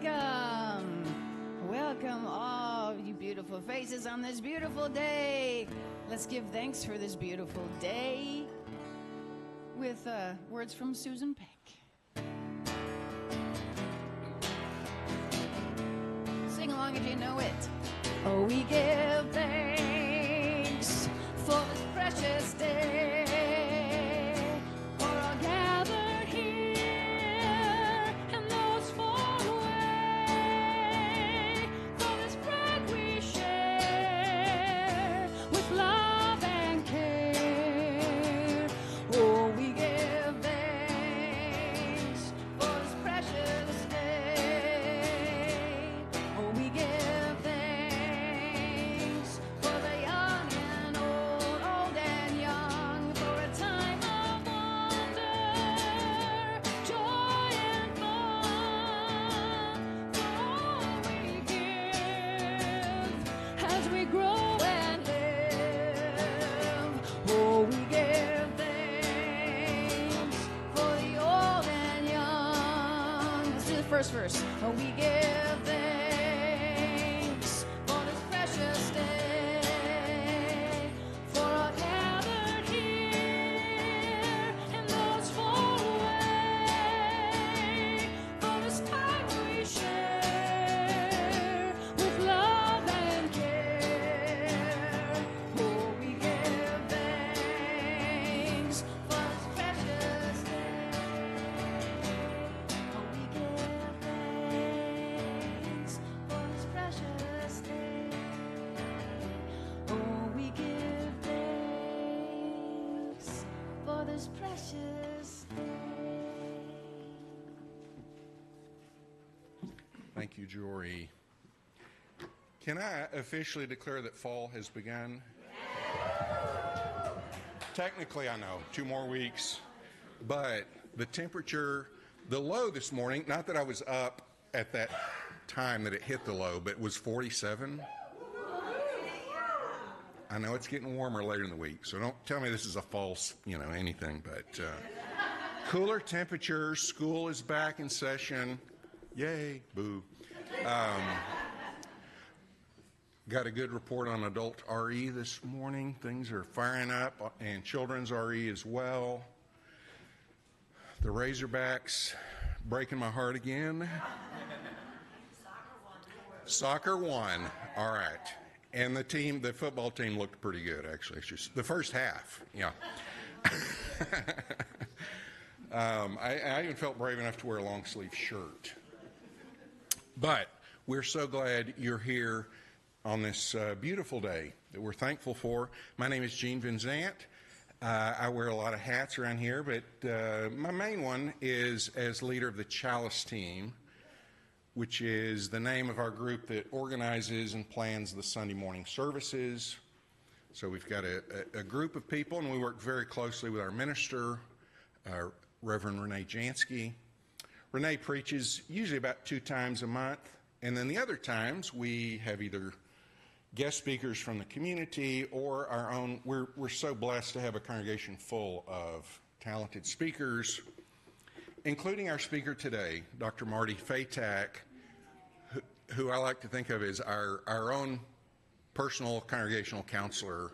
Welcome. Welcome all you beautiful faces on this beautiful day. Let's give thanks for this beautiful day with words from Susan Peck. Sing along if you know it. Oh, we give thanks for this precious day. First verse. Oh, we give thanks for this precious day, for our gathered here and those far away, for this time we share with love and care. Oh, we give thanks for this precious day. Oh, we give precious day. Thank you, Jory. Can I officially declare that fall has begun? Technically, I know, 2 more weeks, but the temperature, the low this morning, not that I was up at that time that it hit the low, but it was 47. I know it's getting warmer later in the week, so don't tell me this is a false, anything, but cooler temperatures, school is back in session. Yay, boo. Got a good report on adult RE this morning. Things are firing up, and children's RE as well. The Razorbacks breaking my heart again. Soccer won. All right. And the football team looked pretty good, actually. It's just the first half, yeah. I even felt brave enough to wear a long sleeve shirt. But we're so glad you're here on this beautiful day that we're thankful for. My name is Gene Van Zant. I wear a lot of hats around here, but my main one is as leader of the Chalice team, which is the name of our group that organizes and plans the Sunday morning services. So we've got a group of people, and we work very closely with our minister, Reverend Renee Jansky. Renee preaches usually about 2 times a month, and then the other times we have either guest speakers from the community or our own. We're so blessed to have a congregation full of talented speakers, including our speaker today, Dr. Marty Faitak, who I like to think of as our own personal congregational counselor.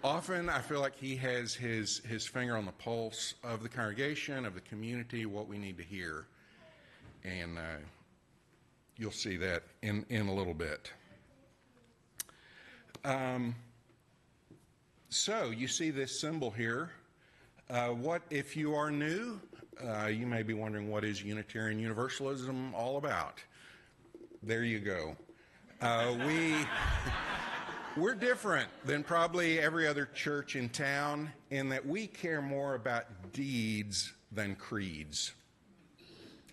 Often I feel like he has his finger on the pulse of the congregation, of the community, what we need to hear. And you'll see that in a little bit. So you see this symbol here. What if you are new? You may be wondering, what is Unitarian Universalism all about? There you go. We're different than probably every other church in town in that we care more about deeds than creeds.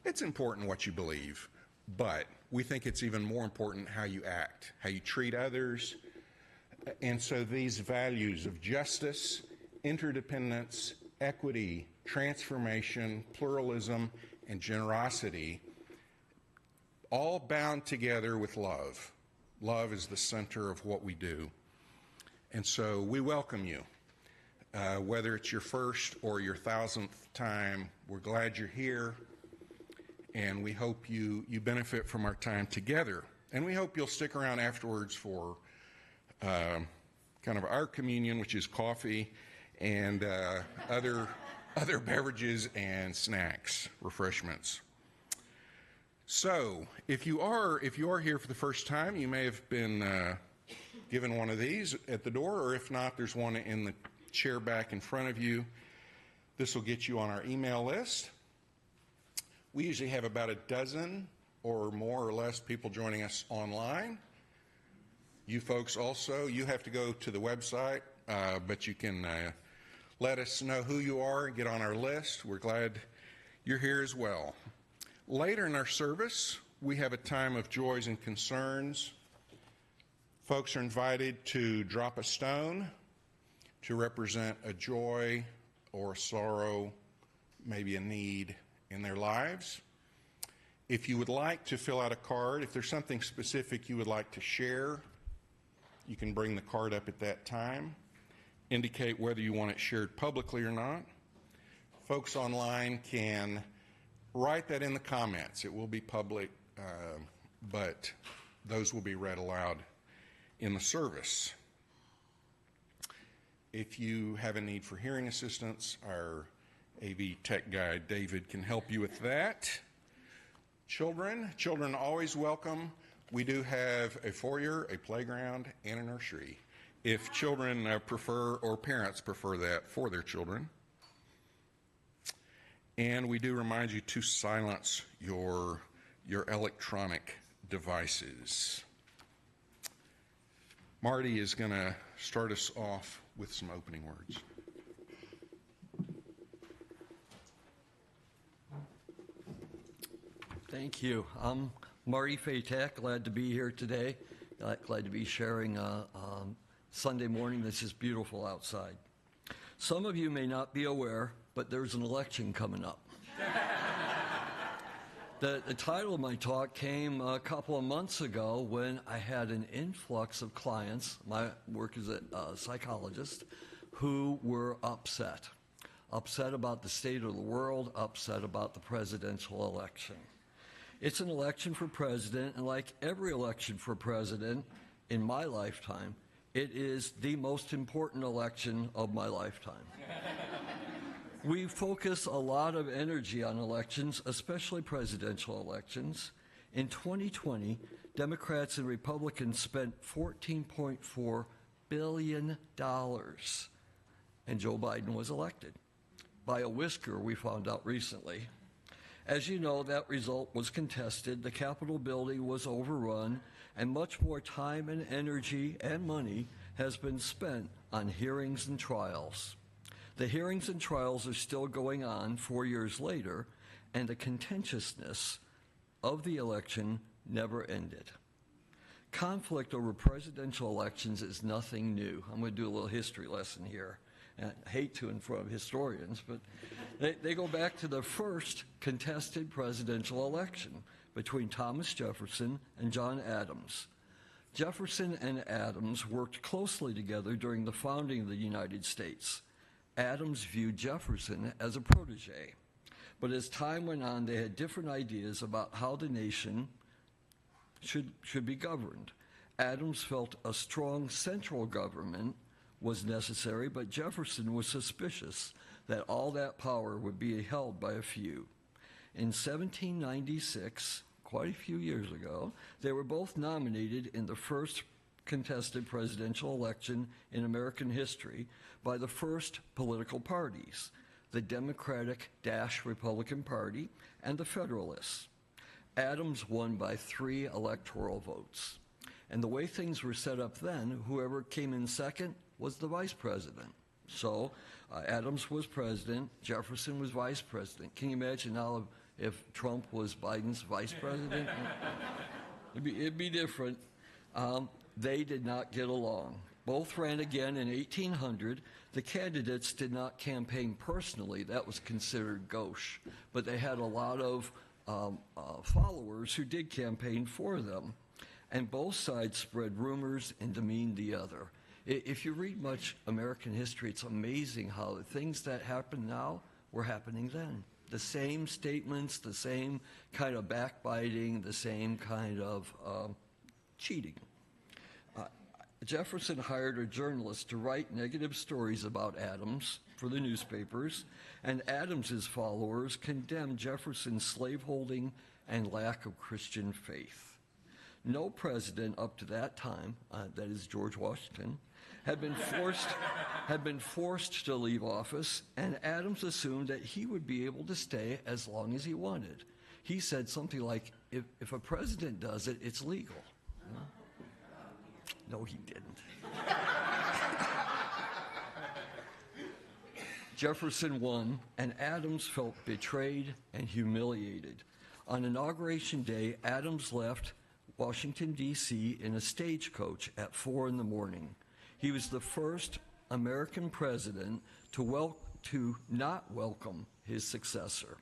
It's important what you believe, but we think it's even more important how you act, how you treat others. And so these values of justice, interdependence, equity, transformation, pluralism, and generosity, all bound together with love. Love is the center of what we do. And so we welcome you. Whether it's your first or your 1,000th time, we're glad you're here. and we hope you benefit from our time together. And we hope you'll stick around afterwards for kind of our communion, which is coffee and other beverages and snacks, refreshments. So, if you are here for the first time, you may have been given one of these at the door, or if not, there's one in the chair back in front of you. This will get you on our email list. We usually have about a dozen or more or less people joining us online. You folks also, you have to go to the website, but you can let us know who you are and get on our list. We're glad you're here as well. Later in our service, we have a time of joys and concerns. Folks are invited to drop a stone to represent a joy or a sorrow, maybe a need in their lives. If you would like to fill out a card, if there's something specific you would like to share, you can bring the card up at that time. Indicate whether you want it shared publicly or not. Folks online can write that in the comments. It will be public, but those will be read aloud in the service. If you have a need for hearing assistance, our AV tech guy, David, can help you with that. Children always welcome. We do have a foyer, a playground, and a nursery, if children prefer or parents prefer that for their children. And we do remind you to silence your electronic devices. Marty is going to start us off with some opening words. Thank you. I'm Marty Faitak, glad to be here today. Glad to be sharing Sunday morning. This is beautiful outside. Some of you may not be aware, but there's an election coming up. The title of my talk came a couple of months ago when I had an influx of clients, my work as a psychologist, who were upset about the state of the world, upset about the presidential election. It's an election for president, and like every election for president in my lifetime, it is the most important election of my lifetime. We focus a lot of energy on elections, especially presidential elections. In 2020, Democrats and Republicans spent $14.4 billion, and Joe Biden was elected. By a whisker, we found out recently. As you know, that result was contested, the Capitol building was overrun, and much more time and energy and money has been spent on hearings and trials. The hearings and trials are still going on 4 years later, and the contentiousness of the election never ended. Conflict over presidential elections is nothing new. I'm going to do a little history lesson here. And I hate to in front of historians, but they go back to the first contested presidential election between Thomas Jefferson and John Adams. Jefferson and Adams worked closely together during the founding of the United States. Adams viewed Jefferson as a protege, but as time went on, they had different ideas about how the nation should be governed. Adams felt a strong central government was necessary, but Jefferson was suspicious that all that power would be held by a few. In 1796, quite a few years ago, they were both nominated in the first contested presidential election in American history by the first political parties, the Democratic-Republican Party and the Federalists. Adams won by 3 electoral votes. And the way things were set up then, whoever came in second was the vice president. So Adams was president, Jefferson was vice president. Can you imagine now if Trump was Biden's vice president? It'd be different. They did not get along. Both ran again in 1800. The candidates did not campaign personally. That was considered gauche. But they had a lot of followers who did campaign for them. And both sides spread rumors and demeaned the other. If you read much American history, it's amazing how the things that happen now were happening then. The same statements, the same kind of backbiting, the same kind of cheating. Jefferson hired a journalist to write negative stories about Adams for the newspapers, and Adams's followers condemned Jefferson's slaveholding and lack of Christian faith. No president up to that time, that is George Washington, had been forced to leave office, and Adams assumed that he would be able to stay as long as he wanted. He said something like, if a president does it, it's legal. No, he didn't. Jefferson won, and Adams felt betrayed and humiliated. On Inauguration Day, Adams left Washington, D.C. in a stagecoach at 4 in the morning. He was the first American president to not welcome his successor.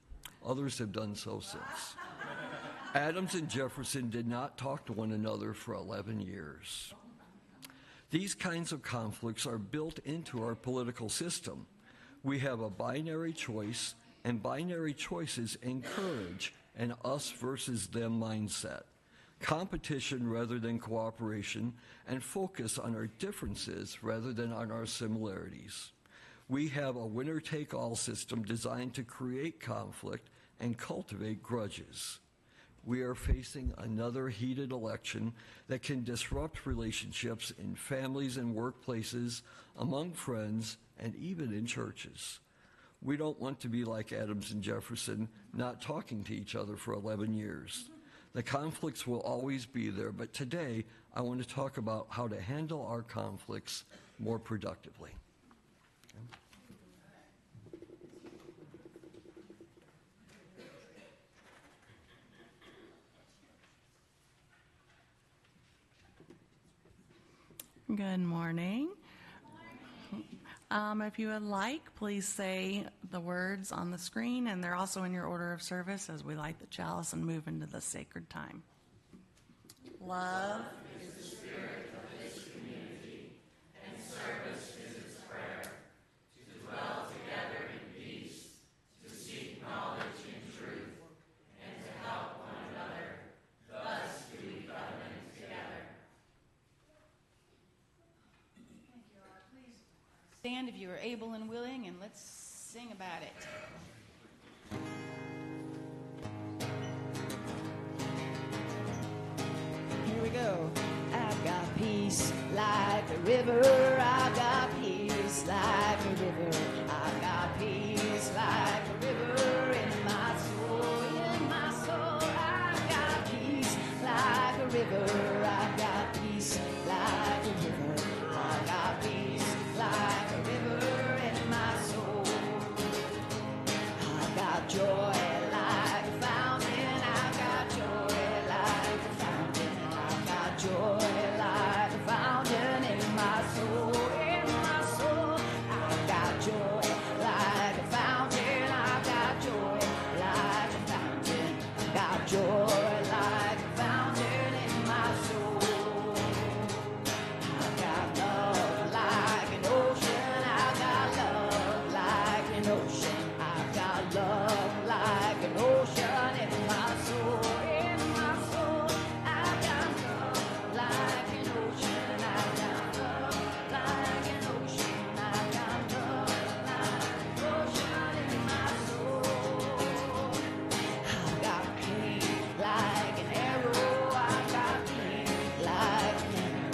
Others have done so since. Adams and Jefferson did not talk to one another for 11 years. These kinds of conflicts are built into our political system. We have a binary choice, and binary choices encourage an us versus them mindset, competition rather than cooperation, and focus on our differences rather than on our similarities. We have a winner-take-all system designed to create conflict and cultivate grudges. We are facing another heated election that can disrupt relationships in families and workplaces, among friends, and even in churches. We don't want to be like Adams and Jefferson, not talking to each other for 11 years. The conflicts will always be there, but today I want to talk about how to handle our conflicts more productively. Good morning. If you would like, please say the words on the screen, and they're also in your order of service as we light the chalice and move into the sacred time. Love is the spirit of this community, and service is its prayer, to dwell together in peace, to seek knowledge in truth, and to help one another. Thus do we covenant together. Stand if you are able and willing, and let's sing about it. Here we go. I've got peace like a river. I've got peace like a river. I've got peace like a river in my soul. In my soul, I've got peace like a river. I've got peace like a river. I've got peace like a river in my soul. I've got joy like a fountain. I've got joy like a fountain. I've got joy like a fountain in my soul. In my soul, I've got joy like a fountain. I've got joy like a fountain. I've got joy like a fountain in my soul. I've got love like an ocean. I've got love like an ocean. I've got love like an ocean in my soul. In my soul, I've got love like an ocean. I've got love like an ocean. I've got love like an ocean in my soul. I've got pain like an arrow. I've got pain like an arrow.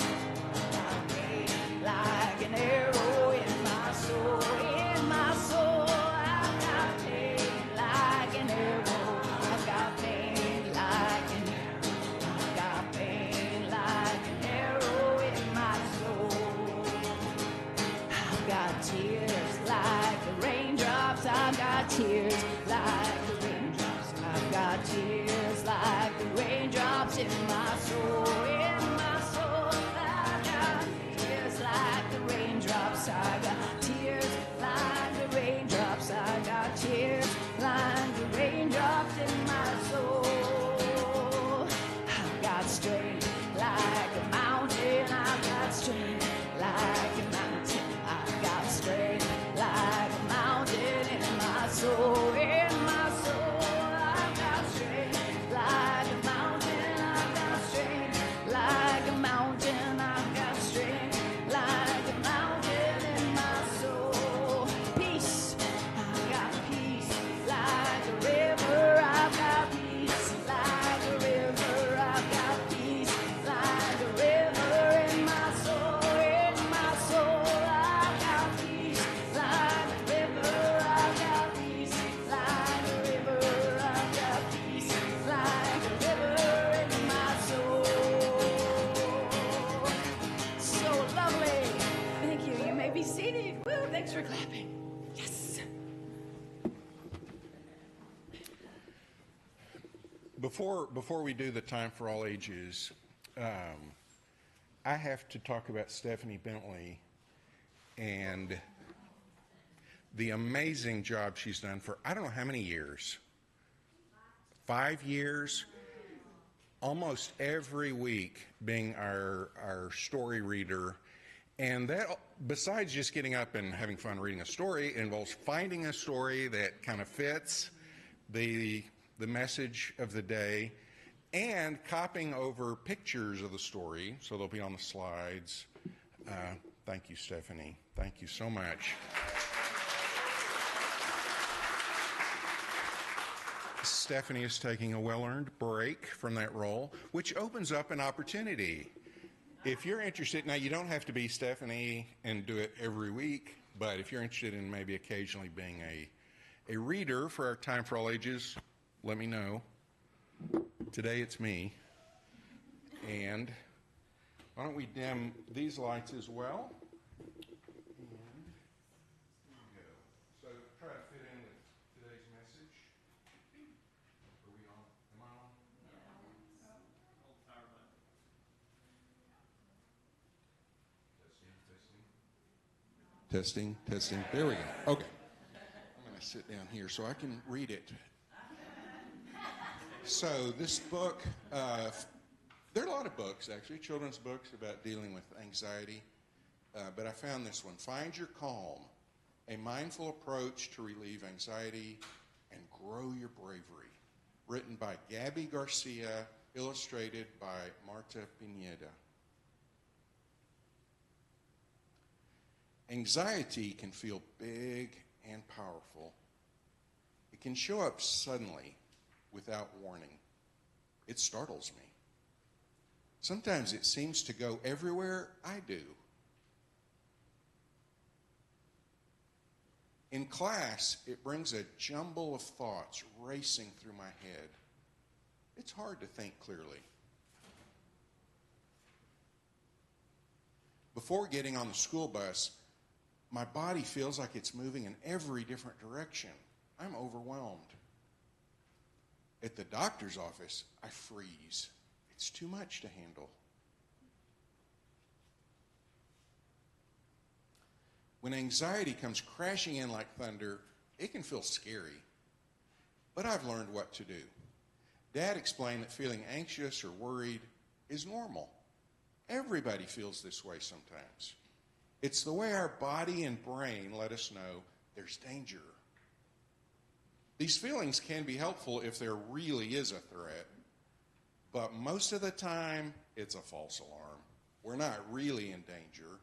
Like an arrow in my soul, in my soul. I've got pain like an arrow. I've got pain like an arrow. I've got pain like an arrow in my soul. I've got tears like the raindrops. I've got tears like the raindrops. I've got tears like the raindrops in my soul. In my soul, I've got tears like the raindrops. I've got tears like the raindrops. I've got tears like the raindrops in my soul. I've got strength like a mountain. I've got strength like a mountain. I've got strength like a mountain in my soul. In my for clapping. Yes. Before we do the time for all ages, I have to talk about Stephanie Bentley and the amazing job she's done for I don't know how many years. 5 years, almost every week being our story reader. And that, besides just getting up and having fun reading a story, involves finding a story that kind of fits the message of the day and copying over pictures of the story so they'll be on the slides. Thank you, Stephanie. Thank you so much. Stephanie is taking a well-earned break from that role, which opens up an opportunity. If you're interested, now you don't have to be Stephanie and do it every week, but if you're interested in maybe occasionally being a reader for our Time for All Ages, let me know. Today it's me. And why don't we dim these lights as well? And here we go. So try to fit in with today's message. Are we on? Am I on? Testing, testing. There we go. Okay. I'm going to sit down here so I can read it. So this book, there are a lot of books, actually, children's books about dealing with anxiety, but I found this one, Find Your Calm, A Mindful Approach to Relieve Anxiety and Grow Your Bravery, written by Gabby Garcia, illustrated by Marta Pineda. Anxiety can feel big and powerful. It can show up suddenly, without warning. It startles me. Sometimes it seems to go everywhere I do. In class, it brings a jumble of thoughts racing through my head. It's hard to think clearly. Before getting on the school bus, my body feels like it's moving in every different direction. I'm overwhelmed. At the doctor's office, I freeze. It's too much to handle. When anxiety comes crashing in like thunder, it can feel scary. But I've learned what to do. Dad explained that feeling anxious or worried is normal. Everybody feels this way sometimes. It's the way our body and brain let us know there's danger. These feelings can be helpful if there really is a threat, but most of the time, it's a false alarm. We're not really in danger.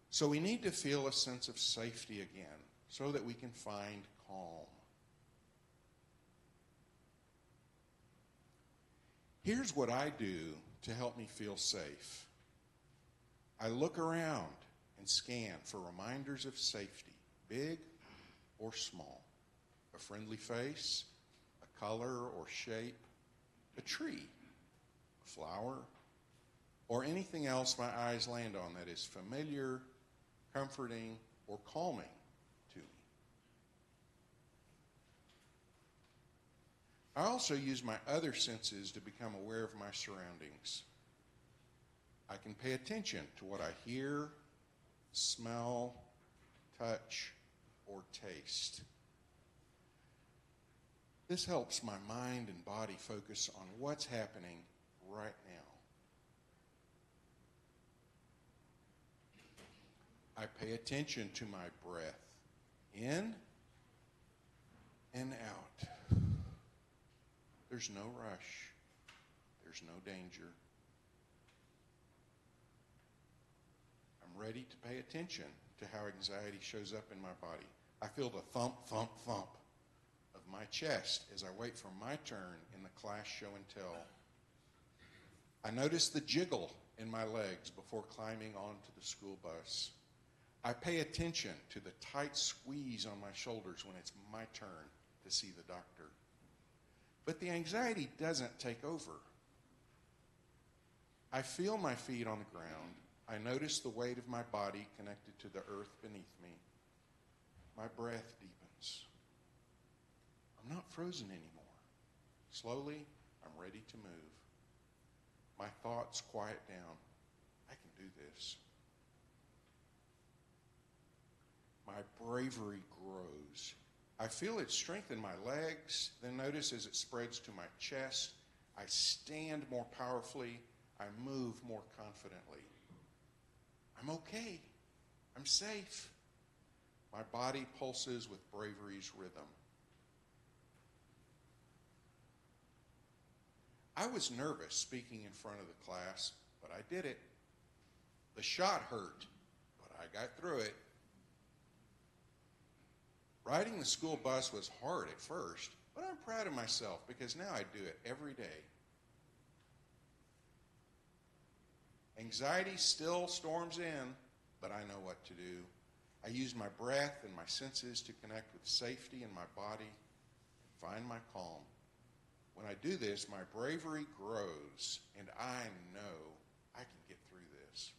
So we need to feel a sense of safety again so that we can find calm. Here's what I do to help me feel safe. I look around and scan for reminders of safety, big or small. A friendly face, a color or shape, a tree, a flower, or anything else my eyes land on that is familiar, comforting, or calming to me. I also use my other senses to become aware of my surroundings. I can pay attention to what I hear, smell, touch, or taste. This helps my mind and body focus on what's happening right now. I pay attention to my breath, in and out. There's no rush. There's no danger. I'm ready to pay attention to how anxiety shows up in my body. I feel the thump, thump, thump of my chest as I wait for my turn in the class show and tell. I notice the jiggle in my legs before climbing onto the school bus. I pay attention to the tight squeeze on my shoulders when it's my turn to see the doctor. But the anxiety doesn't take over. I feel my feet on the ground. I notice the weight of my body connected to the earth beneath me. My breath deepens. I'm not frozen anymore. Slowly, I'm ready to move. My thoughts quiet down. I can do this. My bravery grows. I feel it strengthen my legs, then notice as it spreads to my chest, I stand more powerfully, I move more confidently. I'm okay. I'm safe. My body pulses with bravery's rhythm. I was nervous speaking in front of the class, but I did it. The shot hurt, but I got through it. Riding the school bus was hard at first, but I'm proud of myself because now I do it every day. Anxiety still storms in, but I know what to do. I use my breath and my senses to connect with safety in my body and find my calm. When I do this, my bravery grows, and I know I can get through this.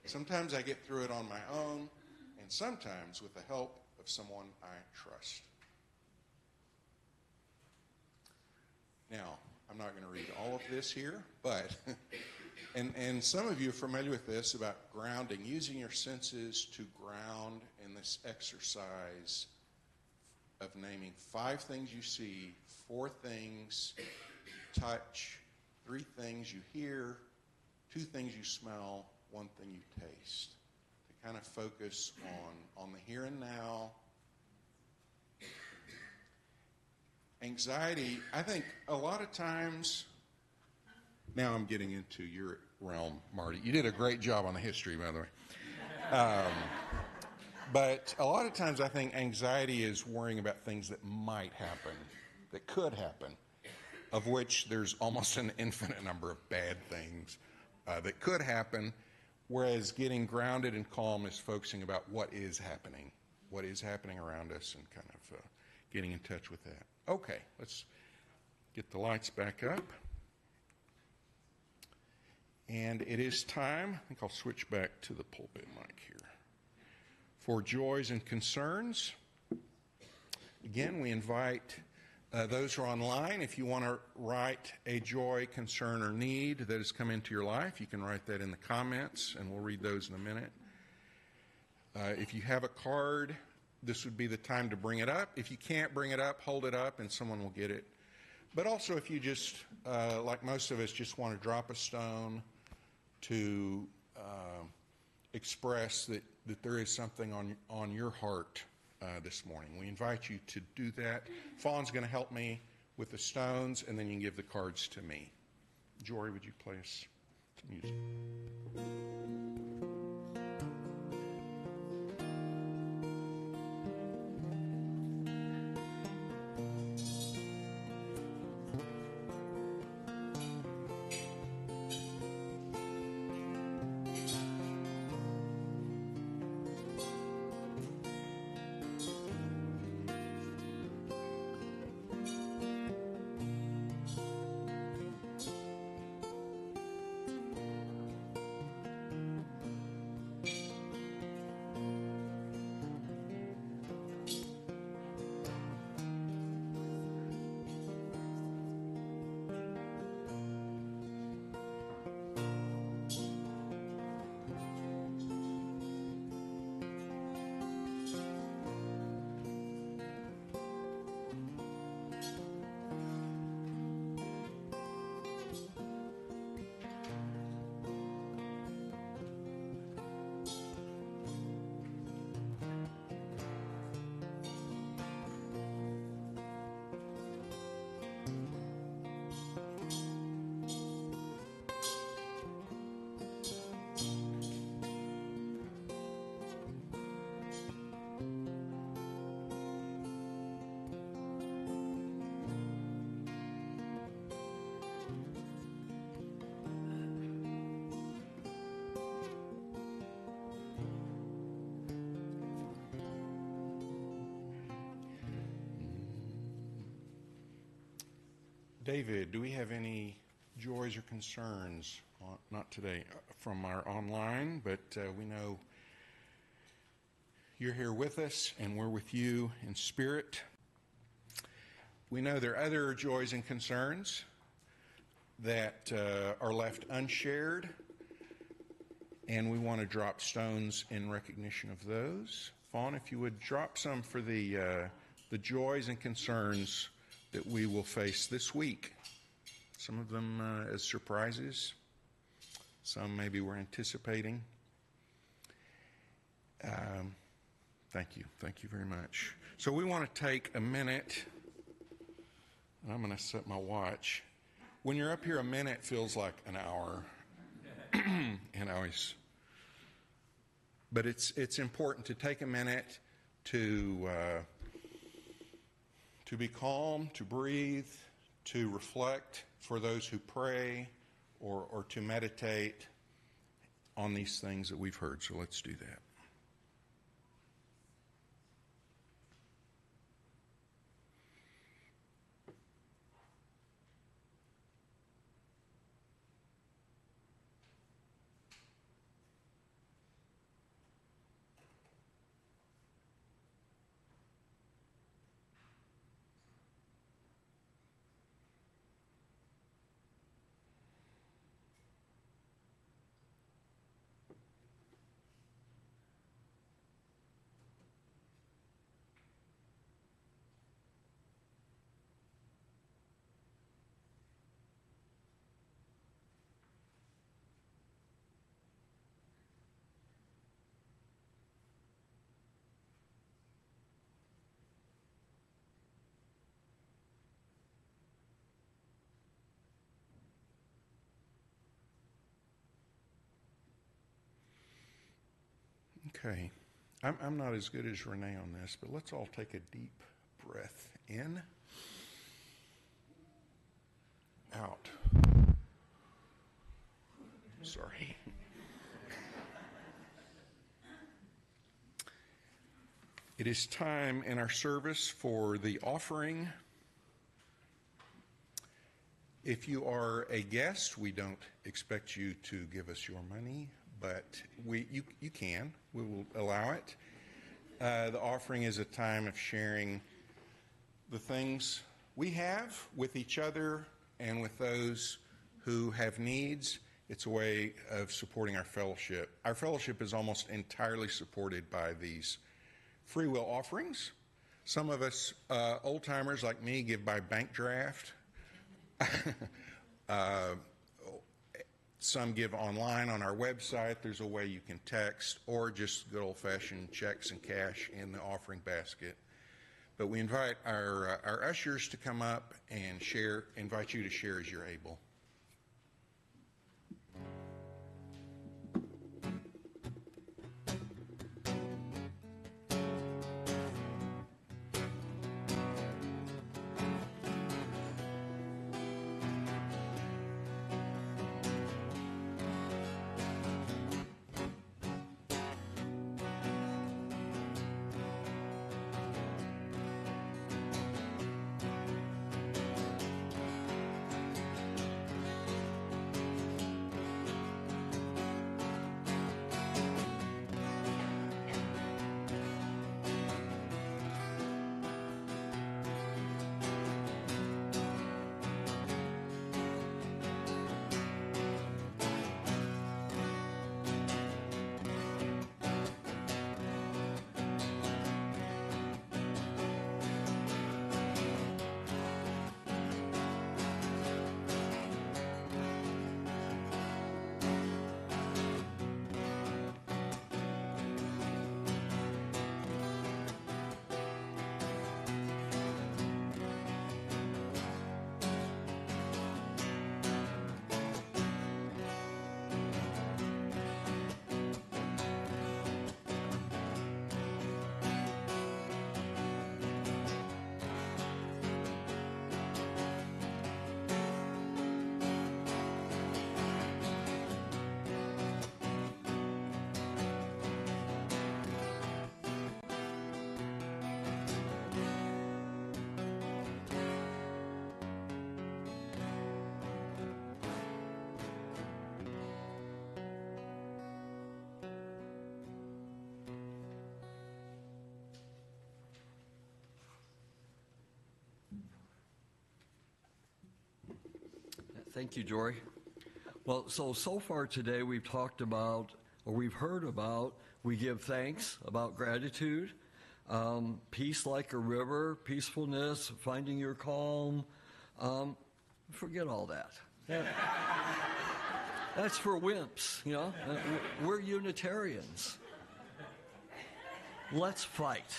Sometimes I get through it on my own, and sometimes with the help of someone I trust. Now, I'm not going to read all of this here, but, and some of you are familiar with this about grounding, using your senses to ground in this exercise of naming 5 things you see, 4 things touch, 3 things you hear, 2 things you smell, 1 thing you taste. To kind of focus on the here and now. Anxiety, I think a lot of times, now I'm getting into your realm, Marty. You did a great job on the history, by the way. But a lot of times I think anxiety is worrying about things that might happen, that could happen, of which there's almost an infinite number of bad things that could happen, whereas getting grounded and calm is focusing about what is happening around us, and kind of getting in touch with that. Okay, let's get the lights back up. And it is time, I think I'll switch back to the pulpit mic here, for joys and concerns. Again, we invite those who are online, if you want to write a joy, concern, or need that has come into your life, you can write that in the comments, and we'll read those in a minute. If you have a card, this would be the time to bring it up. If you can't bring it up, hold it up, and someone will get it. But also, if you just, like most of us, just want to drop a stone to express that there is something on your heart this morning, we invite you to do that. Fawn's going to help me with the stones, and then you can give the cards to me. Jory, would you play us some music? David, do we have any joys or concerns? Not today from our online, but we know you're here with us and we're with you in spirit. We know there are other joys and concerns that are left unshared, and we want to drop stones in recognition of those. Fawn, if you would drop some for the joys and concerns that we will face this week. Some of them as surprises, some maybe we're anticipating. Thank you very much. So we want to take a minute, and I'm going to set my watch. When you're up here, a minute feels like an hour, and but it's important to take a minute to be calm, to breathe, to reflect for those who pray, or to meditate on these things that we've heard. So let's do that. Okay, I'm not as good as Renee on this, but let's all take a deep breath in, out. Sorry. It is time in our service for the offering. If you are a guest, we don't expect you to give us your money, but you can. We will allow it. The offering is a time of sharing the things we have with each other and with those who have needs. It's a way of supporting our fellowship. Our fellowship is almost entirely supported by these free will offerings. Some of us old-timers like me give by bank draft. Some give online on our website. There's a way you can text, or just good old-fashioned checks and cash in the offering basket. But we invite our ushers to come up and invite you to share as you're able. Thank you, Jory. Well, so far today we've talked about, or we've heard about, we give thanks, about gratitude, peace like a river, peacefulness, finding your calm. Forget all that. That's for wimps, you know. We're Unitarians. Let's fight,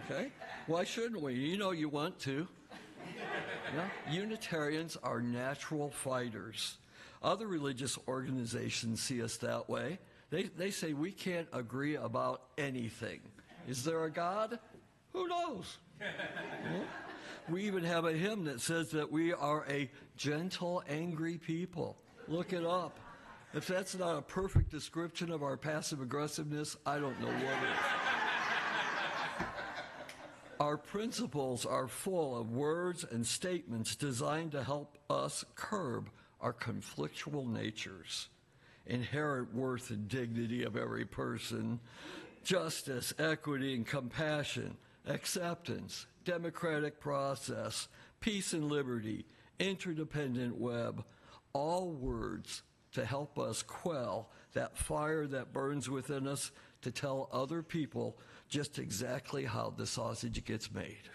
okay? Why shouldn't we? You know you want to. Yeah? Unitarians are natural fighters. Other religious organizations see us that way. They say we can't agree about anything. Is there a God? Who knows? Yeah? We even have a hymn that says that we are a gentle, angry people. Look it up. If that's not a perfect description of our passive aggressiveness, I don't know what is. Our principles are full of words and statements designed to help us curb our conflictual natures, inherent worth and dignity of every person, justice, equity, and compassion, acceptance, democratic process, peace and liberty, interdependent web, all words to help us quell that fire that burns within us to tell other people just exactly how the sausage gets made.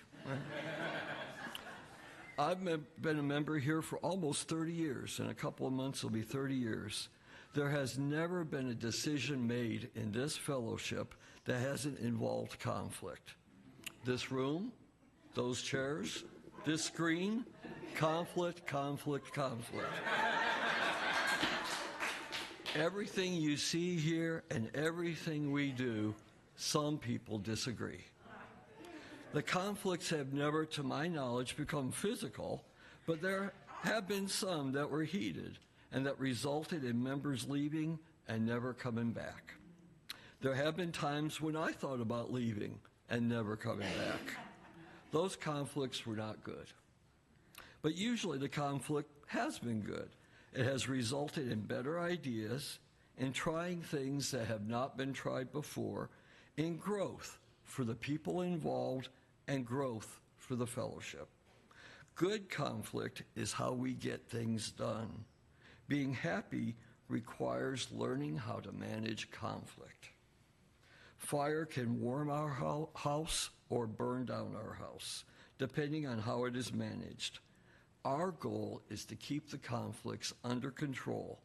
I've been a member here for almost 30 years. In a couple of months, it'll be 30 years. There has never been a decision made in this fellowship that hasn't involved conflict. This room, those chairs, this screen, conflict, conflict, conflict. Everything you see here and everything we do, some people disagree. The conflicts have never, to my knowledge, become physical, but there have been some that were heated and that resulted in members leaving and never coming back. There have been times when I thought about leaving and never coming back. Those conflicts were not good. But usually the conflict has been good. It has resulted in better ideas, in trying things that have not been tried before, in growth for the people involved and growth for the fellowship. Good conflict is how we get things done. Being happy requires learning how to manage conflict. Fire can warm our house or burn down our house, depending on how it is managed. Our goal is to keep the conflicts under control,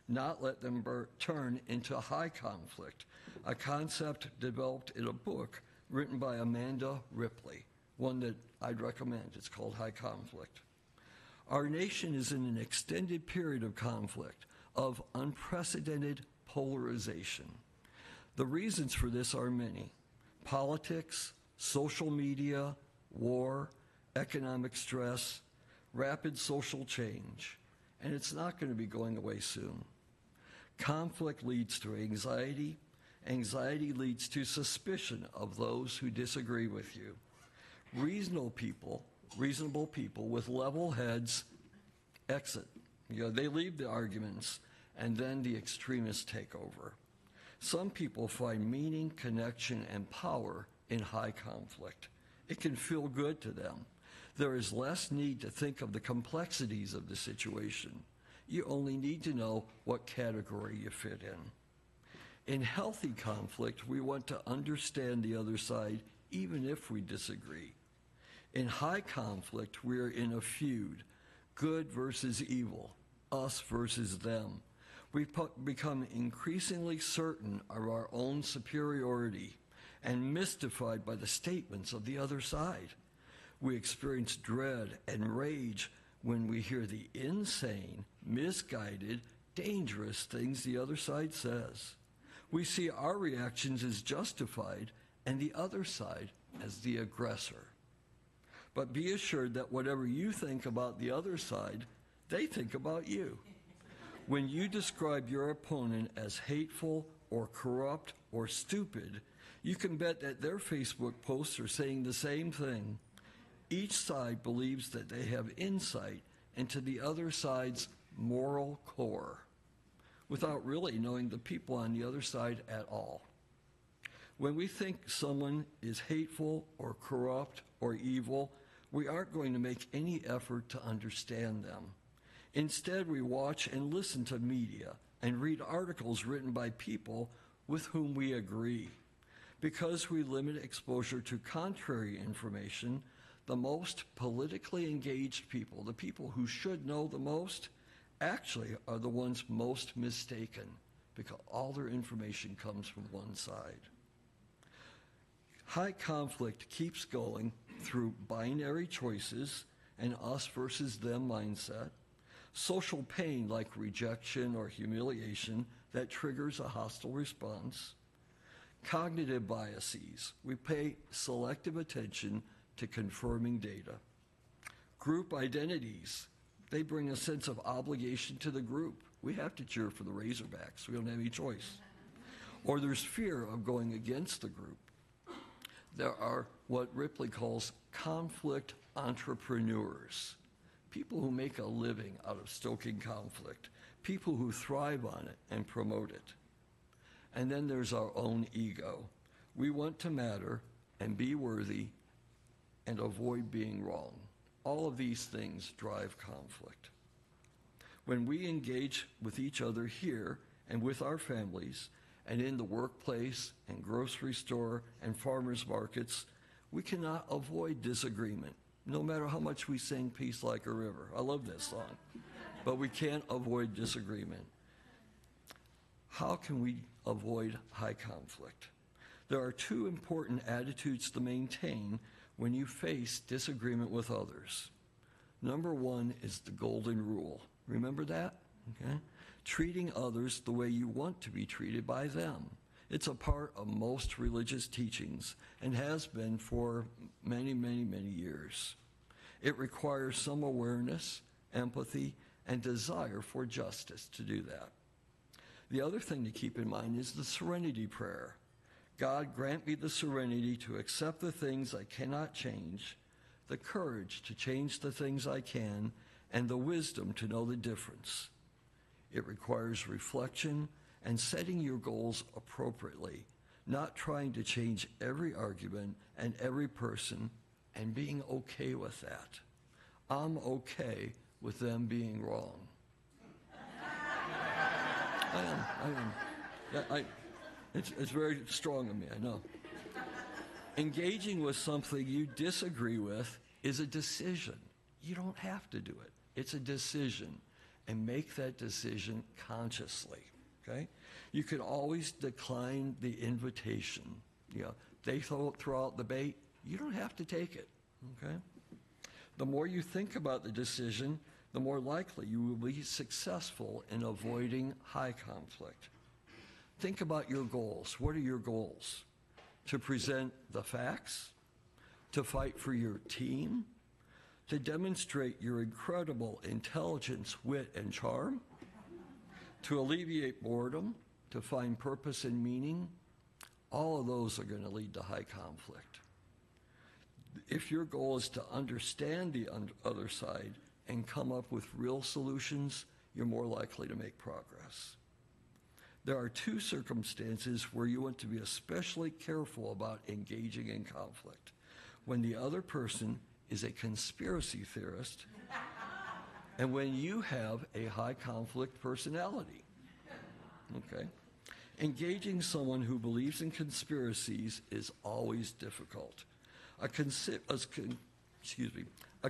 not let them turn into high conflict, a concept developed in a book written by Amanda Ripley, one that I'd recommend. It's called High Conflict. Our nation is in an extended period of conflict, of unprecedented polarization. The reasons for this are many: politics, social media, war, economic stress, rapid social change, and it's not going to be going away soon. Conflict leads to anxiety. Anxiety leads to suspicion of those who disagree with you. Reasonable people with level heads exit. They leave the arguments, and then the extremists take over. Some people find meaning, connection, and power in high conflict. It can feel good to them. There is less need to think of the complexities of the situation. You only need to know what category you fit in. In healthy conflict, we want to understand the other side, even if we disagree. In high conflict, we are in a feud, good versus evil, us versus them. We've become increasingly certain of our own superiority and mystified by the statements of the other side. We experience dread and rage when we hear the insane, misguided, dangerous things the other side says. We see our reactions as justified and the other side as the aggressor. But be assured that whatever you think about the other side, they think about you. When you describe your opponent as hateful or corrupt or stupid, you can bet that their Facebook posts are saying the same thing. Each side believes that they have insight into the other side's moral core without really knowing the people on the other side at all. When we think someone is hateful or corrupt or evil, we aren't going to make any effort to understand them. Instead, we watch and listen to media and read articles written by people with whom we agree. Because we limit exposure to contrary information, the most politically engaged people, the people who should know the most, actually are the ones most mistaken because all their information comes from one side. High conflict keeps going through binary choices and us versus them mindset, social pain like rejection or humiliation that triggers a hostile response, cognitive biases. We pay selective attention to confirming data. Group identities. They bring a sense of obligation to the group. We have to cheer for the Razorbacks. We don't have any choice. Or there's fear of going against the group. There are what Ripley calls conflict entrepreneurs, people who make a living out of stoking conflict, people who thrive on it and promote it. And then there's our own ego. We want to matter and be worthy and avoid being wrong. All of these things drive conflict. When we engage with each other here and with our families and in the workplace and grocery store and farmers markets, we cannot avoid disagreement, no matter how much we sing Peace Like a River. I love this song. But we can't avoid disagreement. How can we avoid high conflict? There are two important attitudes to maintain when you face disagreement with others. Number one is the golden rule. Remember that? Okay? Treating others the way you want to be treated by them. It's a part of most religious teachings and has been for many, many, many years. It requires some awareness, empathy, and desire for justice to do that. The other thing to keep in mind is the serenity prayer. God, grant me the serenity to accept the things I cannot change, the courage to change the things I can, and the wisdom to know the difference. It requires reflection and setting your goals appropriately, not trying to change every argument and every person and being okay with that. I'm okay with them being wrong. I am. It's very strong of me, I know. Engaging with something you disagree with is a decision. You don't have to do it. It's a decision, and make that decision consciously, okay? You can always decline the invitation. You know, they throw out the bait, you don't have to take it, okay? The more you think about the decision, the more likely you will be successful in avoiding high conflict. Think about your goals. What are your goals? To present the facts? To fight for your team? To demonstrate your incredible intelligence, wit, and charm? To alleviate boredom? To find purpose and meaning? All of those are going to lead to high conflict. If your goal is to understand the other side and come up with real solutions, you're more likely to make progress. There are two circumstances where you want to be especially careful about engaging in conflict. When the other person is a conspiracy theorist, and when you have a high conflict personality. Okay? Engaging someone who believes in conspiracies is always difficult. A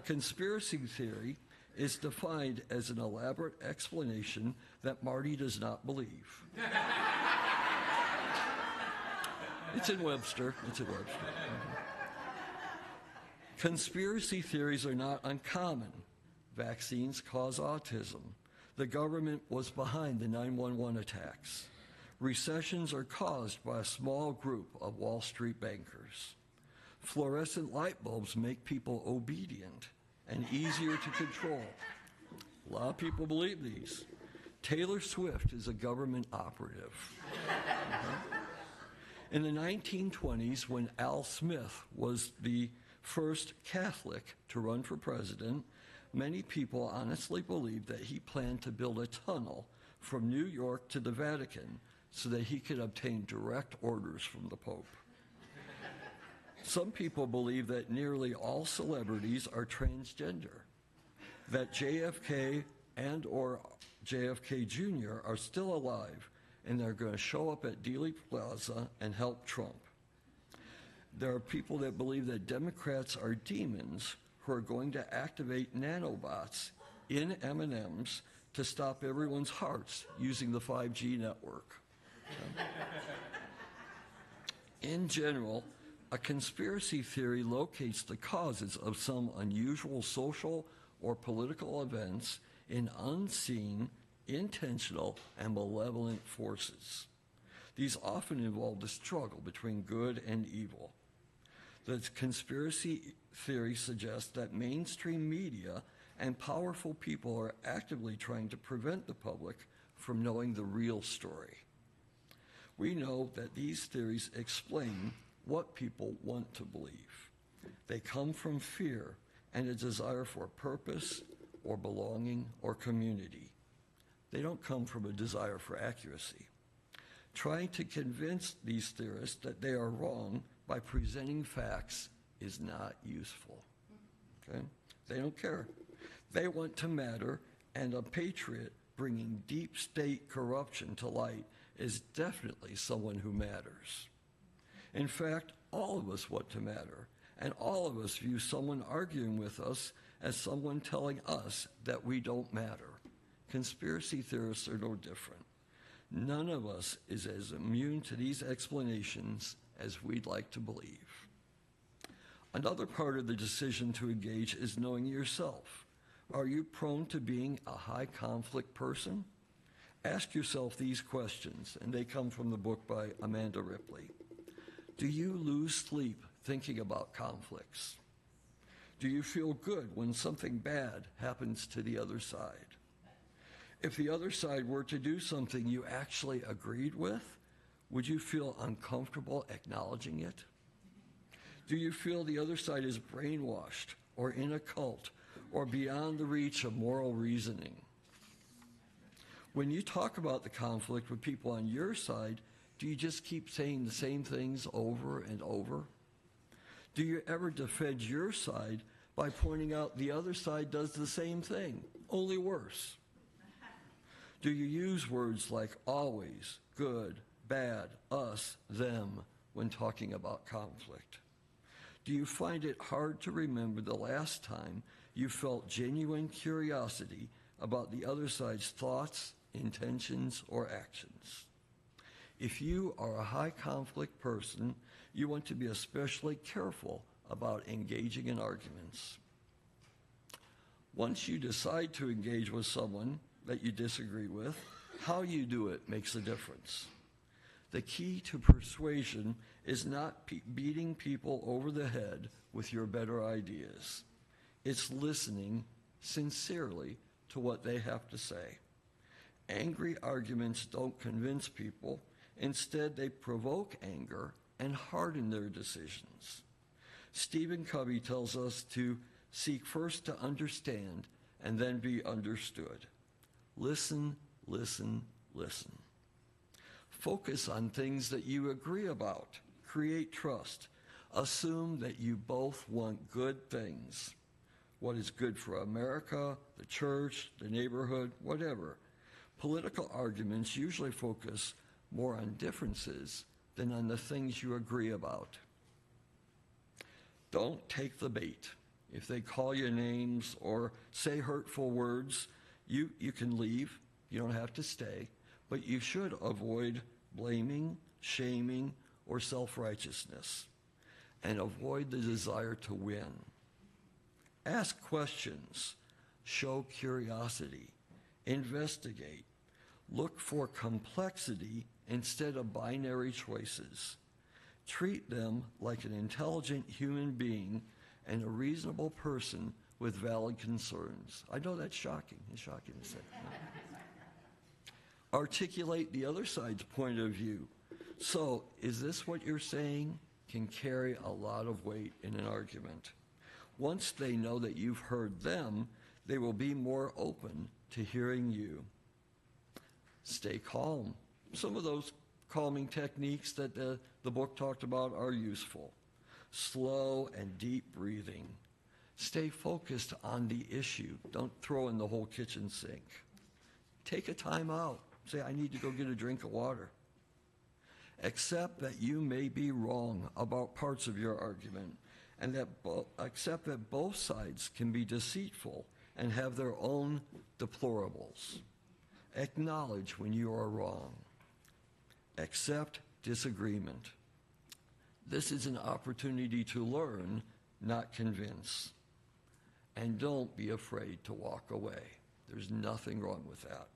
conspiracy theory is defined as an elaborate explanation that Marty does not believe. It's in Webster. Conspiracy theories are not uncommon. Vaccines cause autism. The government was behind the 9/11 attacks. Recessions are caused by a small group of Wall Street bankers. Fluorescent light bulbs make people obedient and easier to control. A lot of people believe these. Taylor Swift is a government operative. In the 1920s, when Al Smith was the first Catholic to run for president, many people honestly believed that he planned to build a tunnel from New York to the Vatican so that he could obtain direct orders from the Pope. Some people believe that nearly all celebrities are transgender, that JFK and or JFK Jr. are still alive, and they're going to show up at Dealey Plaza and help Trump. There are people that believe that Democrats are demons who are going to activate nanobots in M&Ms to stop everyone's hearts using the 5G network. In general, a conspiracy theory locates the causes of some unusual social or political events in unseen, intentional, and malevolent forces. These often involve the struggle between good and evil. The conspiracy theory suggests that mainstream media and powerful people are actively trying to prevent the public from knowing the real story. We know that these theories explain what people want to believe. They come from fear and a desire for purpose or belonging or community. They don't come from a desire for accuracy. Trying to convince these theorists that they are wrong by presenting facts is not useful. Okay? They don't care. They want to matter, and a patriot bringing deep state corruption to light is definitely someone who matters. In fact, all of us want to matter, and all of us view someone arguing with us as someone telling us that we don't matter. Conspiracy theorists are no different. None of us is as immune to these explanations as we'd like to believe. Another part of the decision to engage is knowing yourself. Are you prone to being a high conflict person? Ask yourself these questions, and they come from the book by Amanda Ripley. Do you lose sleep thinking about conflicts? Do you feel good when something bad happens to the other side? If the other side were to do something you actually agreed with, would you feel uncomfortable acknowledging it? Do you feel the other side is brainwashed or in a cult or beyond the reach of moral reasoning? When you talk about the conflict with people on your side, do you just keep saying the same things over and over? Do you ever defend your side by pointing out the other side does the same thing, only worse? Do you use words like always, good, bad, us, them when talking about conflict? Do you find it hard to remember the last time you felt genuine curiosity about the other side's thoughts, intentions, or actions? If you are a high conflict person, you want to be especially careful about engaging in arguments. Once you decide to engage with someone that you disagree with, how you do it makes a difference. The key to persuasion is not beating people over the head with your better ideas. It's listening sincerely to what they have to say. Angry arguments don't convince people. Instead, they provoke anger and harden their decisions. Stephen Covey tells us to seek first to understand and then be understood. Listen, listen, listen. Focus on things that you agree about. Create trust. Assume that you both want good things. What is good for America, the church, the neighborhood, whatever. Political arguments usually focus more on differences than on the things you agree about. Don't take the bait. If they call you names or say hurtful words, you can leave. You don't have to stay. But you should avoid blaming, shaming, or self-righteousness, and avoid the desire to win. Ask questions. Show curiosity. Investigate. Look for complexity instead of binary choices. Treat them like an intelligent human being and a reasonable person with valid concerns. I know that's shocking. It's shocking to say. Articulate the other side's point of view. So, is this what you're saying? Can carry a lot of weight in an argument. Once they know that you've heard them, they will be more open to hearing you. Stay calm. Some of those calming techniques that the book talked about are useful. Slow and deep breathing. Stay focused on the issue. Don't throw in the whole kitchen sink. Take a time out. Say, I need to go get a drink of water. Accept that you may be wrong about parts of your argument, and accept that both sides can be deceitful and have their own deplorables. Acknowledge when you are wrong. Accept disagreement. This is an opportunity to learn, not convince. And don't be afraid to walk away. There's nothing wrong with that.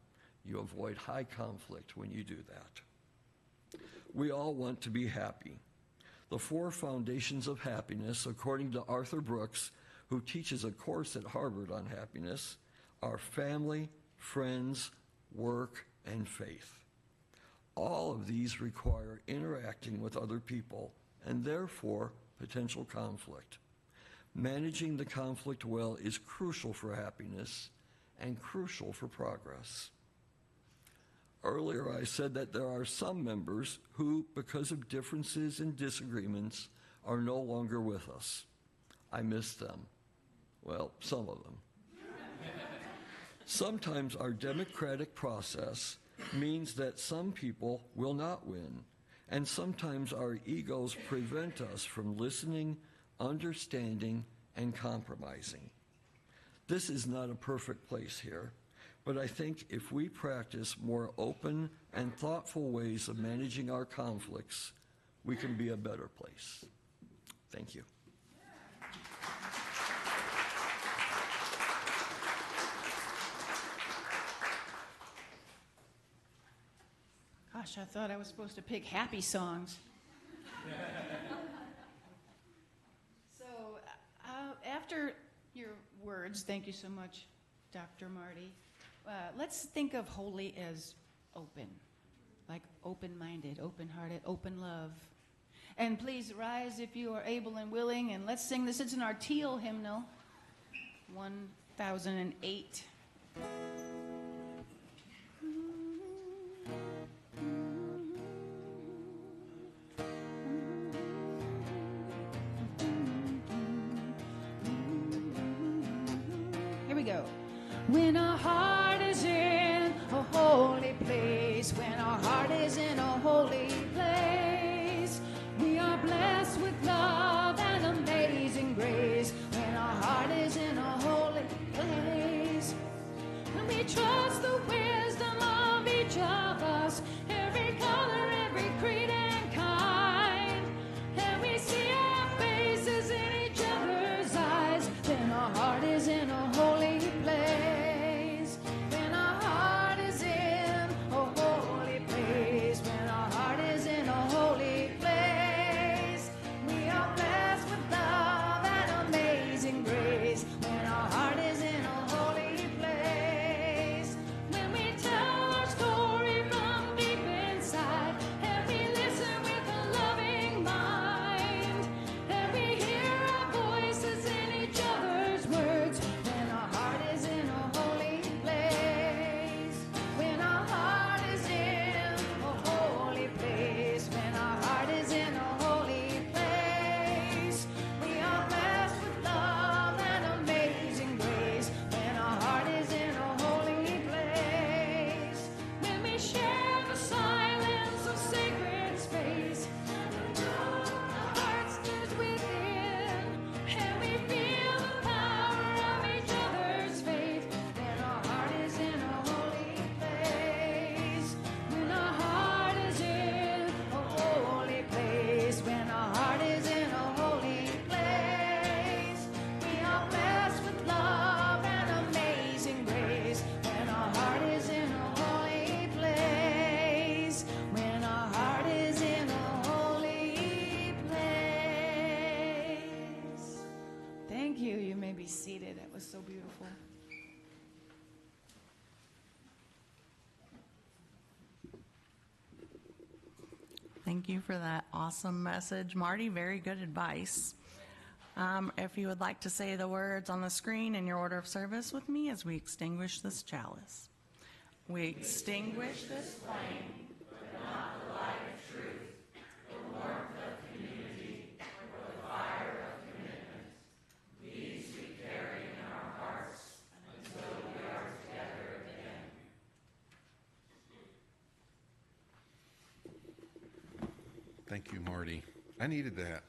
You avoid high conflict when you do that. We all want to be happy. The 4 foundations of happiness, according to Arthur Brooks, who teaches a course at Harvard on happiness, are family, friends, work, and faith. All of these require interacting with other people and therefore potential conflict. Managing the conflict well is crucial for happiness and crucial for progress. Earlier, I said that there are some members who, because of differences and disagreements, are no longer with us. I miss them. Well, some of them. Sometimes our democratic process means that some people will not win, and sometimes our egos prevent us from listening, understanding, and compromising. This is not a perfect place here, but I think if we practice more open and thoughtful ways of managing our conflicts, we can be a better place. Thank you. Gosh, I thought I was supposed to pick happy songs. So, after your words, thank you so much, Dr. Marty. Let's think of holy as open, like open-minded, open-hearted, open love. And please rise if you are able and willing, and let's sing this. It's in our teal hymnal, 1008. Here we go. When our heart is in a holy place, when our heart is in a holy place, we are blessed with love and amazing grace. When our heart is in a holy place, when we trust the wisdom of each of us, every color, every creed and kind, and we see our faces in each other's eyes, then our heart is in a holy place. When our heart is in a holy place, when our heart is in a holy place, we are blessed with love and amazing grace. When our heart is in a holy place, when we tell our story from deep inside, and we listen with a loving mind, and we hear our voices in each other's words, when our heart is in a holy place, when our heart is in a holy place, when our heart is in a holy place, we are blessed with love and amazing grace. When our heart is in a holy place, when we share the silence of sacred space, our heart stirs within, and we feel the power of each other's faith. When our heart is in a holy place, when our heart is in a holy place, when our heart is in a holy place, we are blessed with love and amazing grace. When our heart is in a holy place, when our heart is in a holy place. Thank you. You may be seated. That was so beautiful. Thank you for that awesome message, Marty. Very good advice. If you would like to say the words on the screen in your order of service with me as we extinguish this chalice. We extinguish this flame. These we Thank you, Marty. I needed that.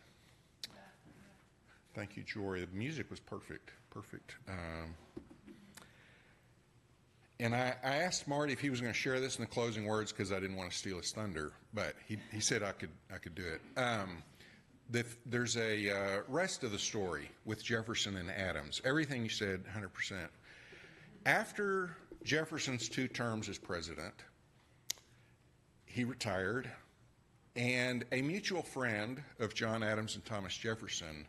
Thank you, Jory. The music was perfect. Perfect. And I asked Marty if he was going to share this in the closing words because I didn't want to steal his thunder, but he said I could do it. There's a rest of the story with Jefferson and Adams. Everything you said, 100%. After Jefferson's 2 terms as president, he retired, and a mutual friend of John Adams and Thomas Jefferson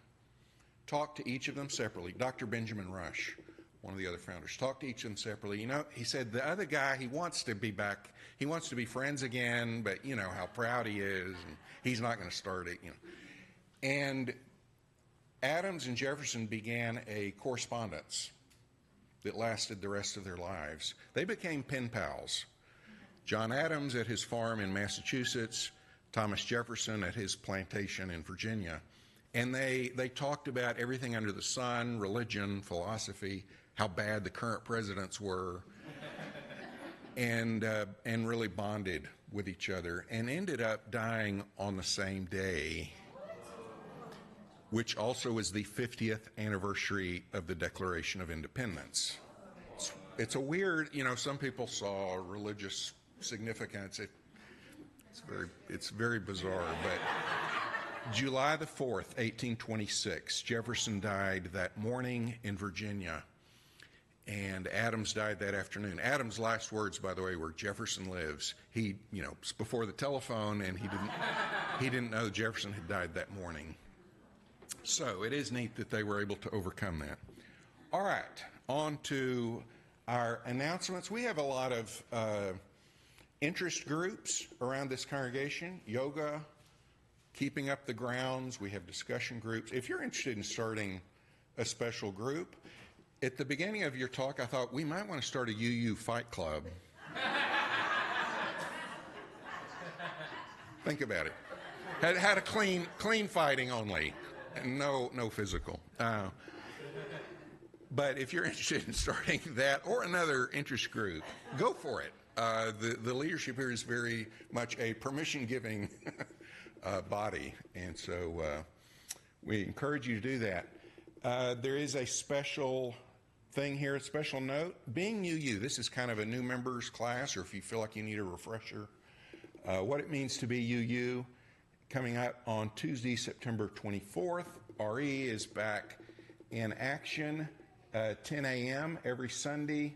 talked to each of them separately. Dr. Benjamin Rush, one of the other founders, talked to each of them separately. You know, he said the other guy, he wants to be back. He wants to be friends again, but you know how proud he is, and he's not going to start it. You know, and Adams and Jefferson began a correspondence that lasted the rest of their lives. They became pen pals. John Adams at his farm in Massachusetts, Thomas Jefferson at his plantation in Virginia. And they talked about everything under the sun, religion, philosophy, how bad the current presidents were, and really bonded with each other, and ended up dying on the same day, which also was the 50th anniversary of the Declaration of Independence. It's a weird, you know, some people saw religious significance. It's very bizarre, but July the 4th, 1826, Jefferson died that morning in Virginia, and Adams died that afternoon. Adams' last words, by the way, were "Jefferson lives." He, you know, it's before the telephone, and he didn't know Jefferson had died that morning. So it is neat that they were able to overcome that. All right, on to our announcements. We have a lot of interest groups around this congregation: yoga, keeping up the grounds. We have discussion groups. If you're interested in starting a special group, at the beginning of your talk, I thought we might want to start a UU fight club. Think about it. Had a clean fighting only, and no physical. But if you're interested in starting that or another interest group, go for it. The leadership here is very much a permission-giving body, and so we encourage you to do that. There is a special thing here, a special note. Being UU, this is kind of a new members class, or if you feel like you need a refresher, what it means to be UU. Coming up on Tuesday, September 24th, RE is back in action, 10 a.m. every Sunday,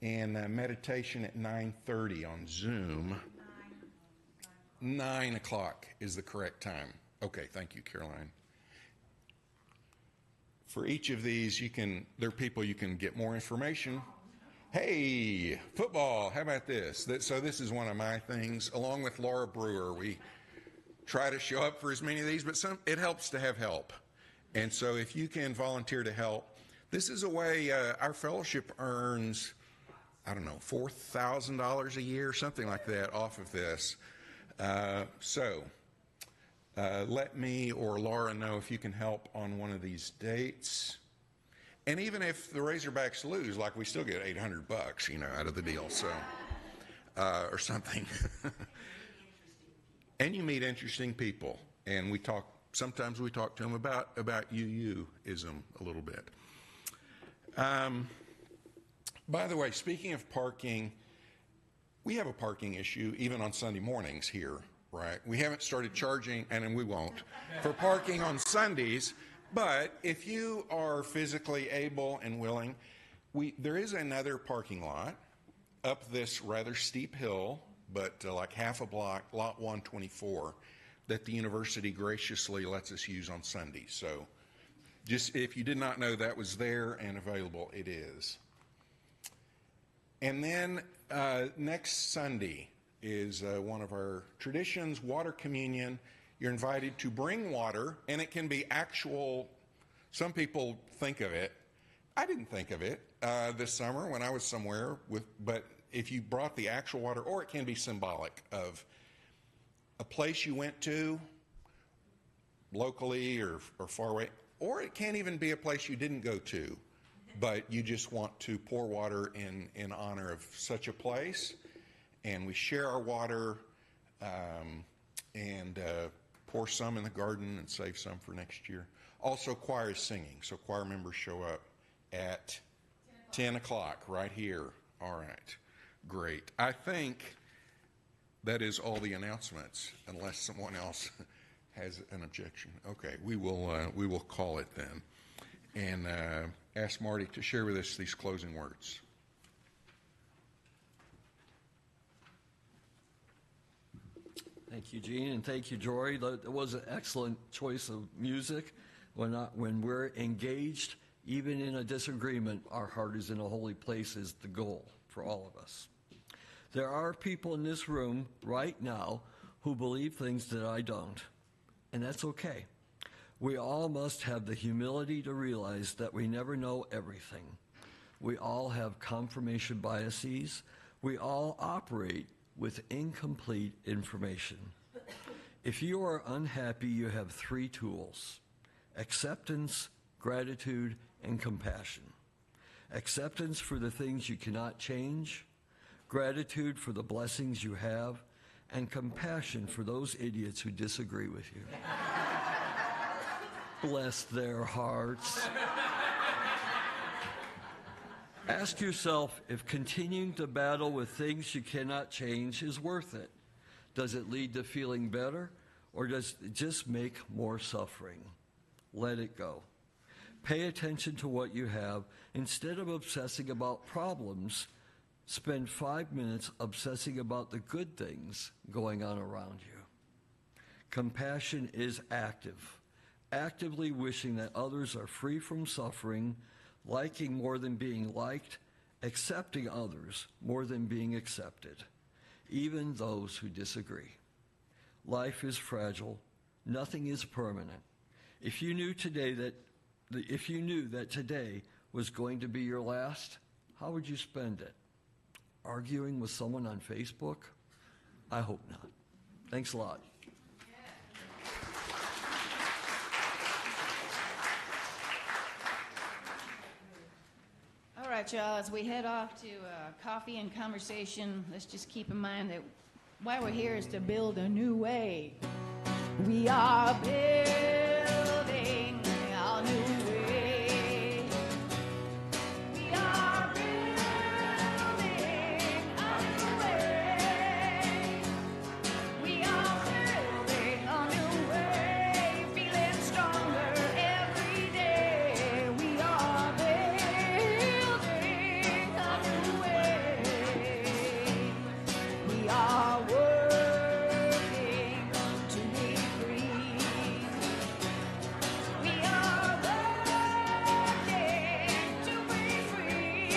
and meditation at 9:30 on Zoom. 9 o'clock is the correct time. Okay, thank you, Caroline. For each of these, there are people you can get more information. Hey, football, how about this? So this is one of my things. Along with Laura Brewer, we try to show up for as many of these, but it helps to have help. And so if you can volunteer to help, this is a way our fellowship earns, I don't know, $4,000 a year, something like that off of this. So let me or Laura know if you can help on one of these dates. And even if the Razorbacks lose, like, we still get $800, you know, out of the deal, so, or something. And you meet interesting people, and sometimes we talk to them about UU-ism a little bit. By the way, speaking of parking, we have a parking issue even on Sunday mornings here, right? We haven't started charging, and then we won't, for parking on Sundays. But if you are physically able and willing, there is another parking lot up this rather steep hill, but like half a block, lot 124, that the university graciously lets us use on Sundays. So just if you did not know that was there and available, it is. And then next Sunday is one of our traditions, water communion. You're invited to bring water, and it can be actual. Some people think of it. I didn't think of it this summer when I was somewhere but if you brought the actual water, or it can be symbolic of a place you went to locally or far away, or it can't even be a place you didn't go to, but you just want to pour water in honor of such a place. And we share our water. and pour some in the garden and save some for next year. Also, choir is singing, so choir members show up at 10 o'clock right here. All right, great. I think that is all the announcements, unless someone else has an objection. Okay, we will call it then, and ask Marty to share with us these closing words. Thank you, Gene, and thank you, Jory. That was an excellent choice of music. When we're engaged, even in a disagreement, our heart is in a holy place is the goal for all of us. There are people in this room right now who believe things that I don't, and that's okay. We all must have the humility to realize that we never know everything. We all have confirmation biases. We all operate with incomplete information. If you are unhappy, you have 3 tools: acceptance, gratitude, and compassion. Acceptance for the things you cannot change, gratitude for the blessings you have, and compassion for those idiots who disagree with you. Bless their hearts. Ask yourself if continuing to battle with things you cannot change is worth it. Does it lead to feeling better, or does it just make more suffering? Let it go. Pay attention to what you have. Instead of obsessing about problems, spend 5 minutes obsessing about the good things going on around you. Compassion is active, actively wishing that others are free from suffering, liking more than being liked, accepting others more than being accepted, even those who disagree. Life is fragile. Nothing is permanent. If you knew that today was going to be your last, how would you spend it? Arguing with someone on Facebook? I hope not. Thanks a lot. All right, y'all, as we head off to coffee and conversation, let's just keep in mind that why we're here is to build a new way. We are building a new way. We are building a new way. We are building a new way, feeling stronger every day. We are building a new way. We are working to be free. We are working to be free.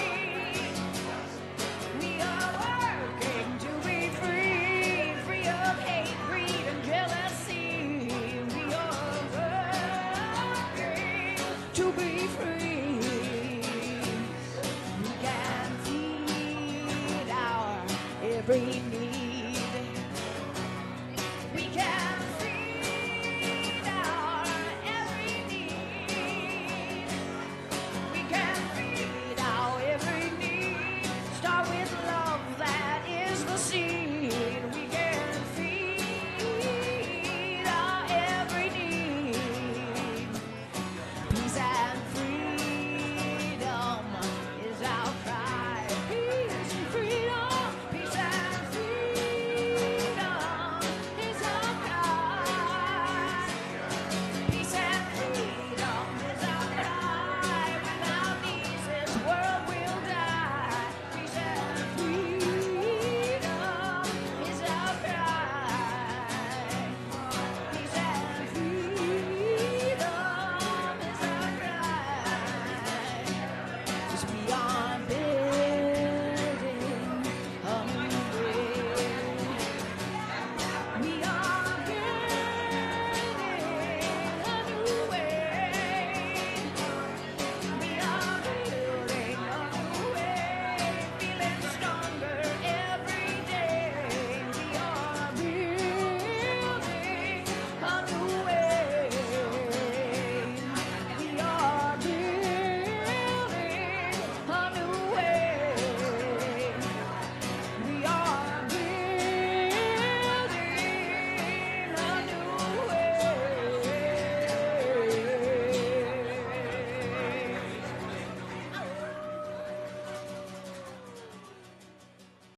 We are working to be free, free of hate, greed, and jealousy. We are working to be free. We can feed our every need.